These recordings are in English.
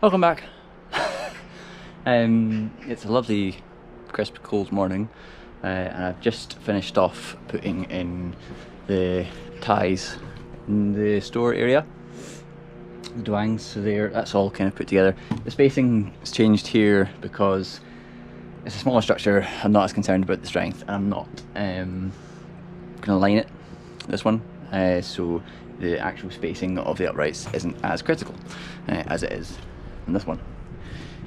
Welcome back. It's a lovely, crisp, cold morning, and I've just finished off putting in the ties in the store area. The dwangs, so that's all kind of put together. The spacing has changed here because it's a smaller structure. I'm not as concerned about the strength, and I'm not going to line it, this one, so the actual spacing of the uprights isn't as critical as it is in this one.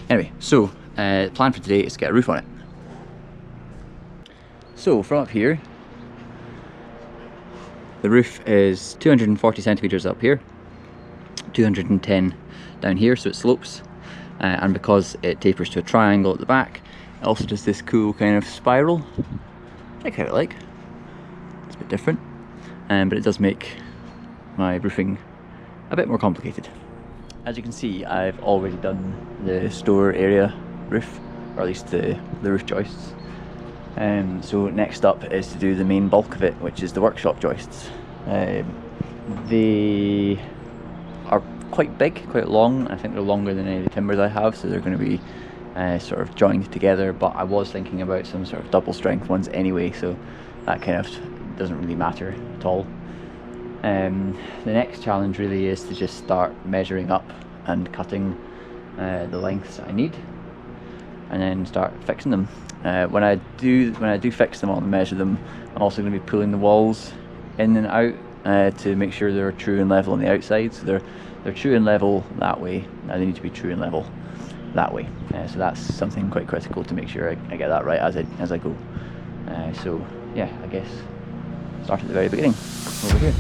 Anyway, so the plan for today is to get a roof on it. So from up here, the roof is 240 centimetres up here, 210 down here, so it slopes, and because it tapers to a triangle at the back, it also does this cool kind of spiral, which I quite like. It's a bit different, but it does make my roofing a bit more complicated. As you can see, I've already done the store area roof, or at least the roof joists. So next up is to do the main bulk of it, which is the workshop joists. They are quite big, quite long. I think they're longer than any of the timbers I have, so they're going to be sort of joined together, but I was thinking about some sort of double strength ones anyway, so that kind of doesn't really matter at all. The next challenge really is to just start measuring up and cutting the lengths I need, and then start fixing them. When I do fix them, I'll measure them. I'm also going to be pulling the walls in and out to make sure they're true and level on the outside. So they're true and level that way. Now they need to be true and level that way. So that's something quite critical to make sure I get that right as I go. So yeah, I guess start at the very beginning over here.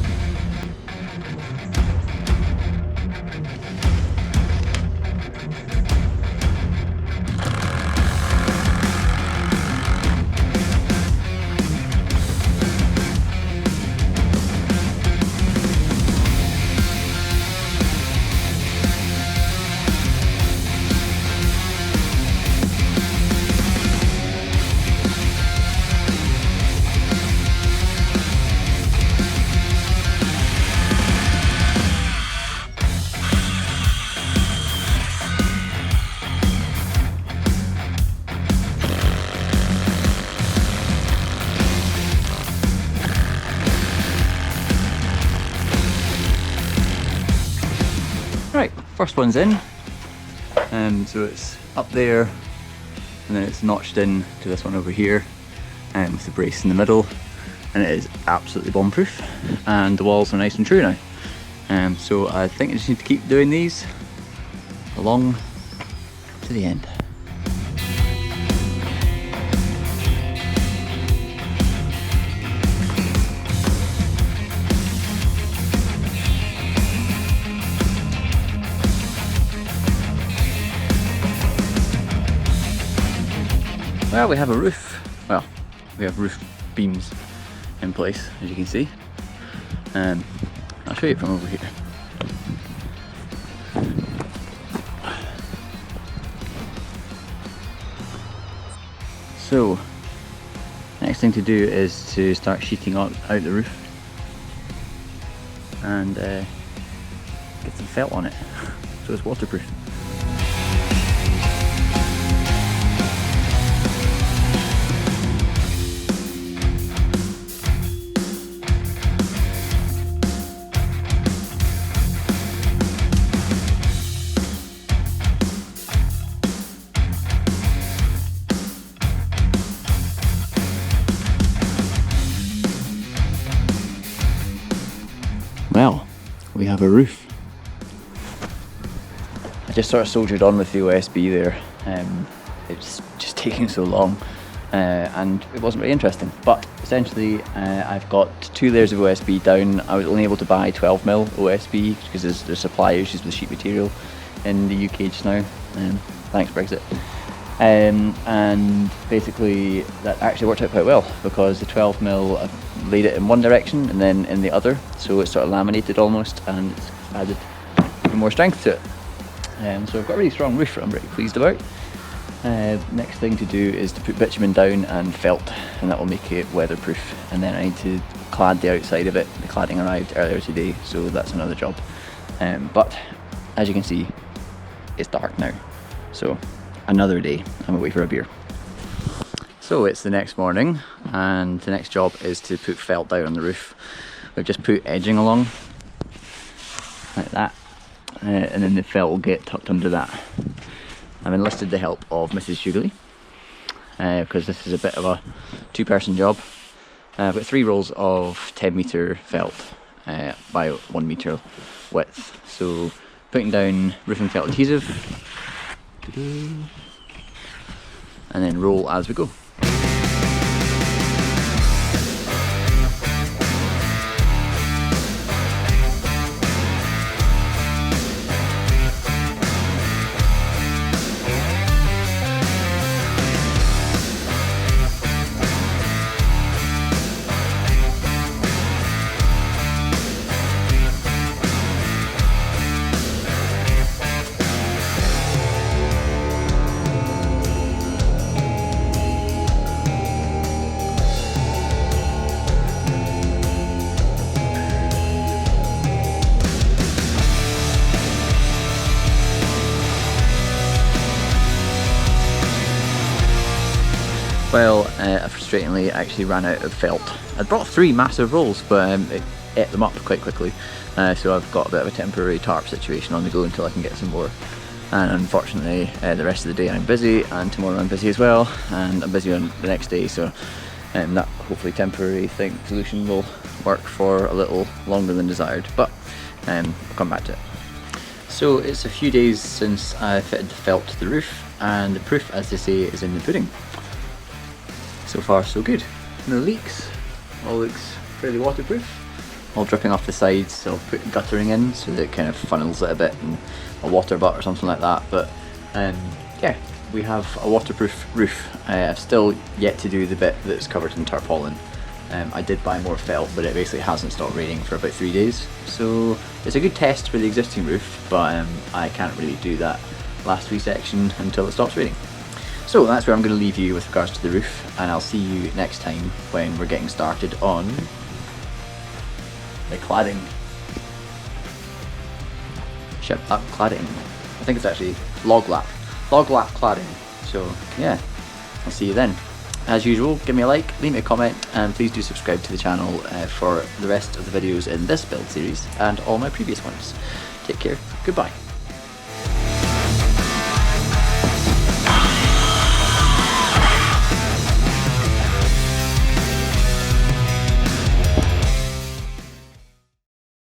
Right, first one's in, so it's up there, and then it's notched in to this one over here, with the brace in the middle, and it is absolutely bomb-proof, and the walls are nice and true now. So I think I just need to keep doing these along to the end. Well, we have a roof. Well, we have roof beams in place, as you can see. I'll show you from over here. So, next thing to do is to start sheeting out the roof and get some felt on it so it's waterproof. Well, we have a roof. I just sort of soldiered on with the OSB there. It's just taking so long, and it wasn't very interesting. But essentially, I've got 2 layers of OSB down. I was only able to buy 12mm OSB because there's supply issues with sheet material in the UK just now. Thanks Brexit. And basically that actually worked out quite well because the 12mm I laid it in one direction and then in the other, so it's sort of laminated almost, and it's added even more strength to it. So I've got a really strong roof that I'm really pleased about. Next thing to do is to put bitumen down and felt, and that will make it weatherproof, and then I need to clad the outside of it. The cladding arrived earlier today, so that's another job. But as you can see, it's dark now. So another day, I'm away for a beer. So it's the next morning, and the next job is to put felt down on the roof. We've just put edging along, like that, and then the felt will get tucked under that. I've enlisted the help of Mrs. Shoogly, because this is a bit of a two-person job. I've got 3 rolls of 10 metre felt by 1 metre width. So putting down roofing felt adhesive, and then roll as we go. Well, frustratingly, I actually ran out of felt. I brought 3 massive rolls, but it ate them up quite quickly. So I've got a bit of a temporary tarp situation on the go until I can get some more. And unfortunately, the rest of the day I'm busy, and tomorrow I'm busy as well, and I'm busy on the next day. So that hopefully temporary solution will work for a little longer than desired. But I'll come back to it. So it's a few days since I fitted the felt to the roof, and the proof, as they say, is in the pudding. So far so good. No leaks, all looks fairly waterproof. All dripping off the sides, so I'll put guttering in so that it kind of funnels it a bit, and a water butt or something like that. But yeah, we have a waterproof roof. I've still yet to do the bit that's covered in tarpaulin. I did buy more felt, but it basically hasn't stopped raining for about 3 days. So it's a good test for the existing roof, but I can't really do that last resection until it stops raining. So that's where I'm going to leave you with regards to the roof, and I'll see you next time when we're getting started on the cladding. Ship lap cladding. I think it's actually log lap cladding. So yeah, I'll see you then. As usual, give me a like, leave me a comment, and please do subscribe to the channel for the rest of the videos in this build series and all my previous ones. Take care, goodbye.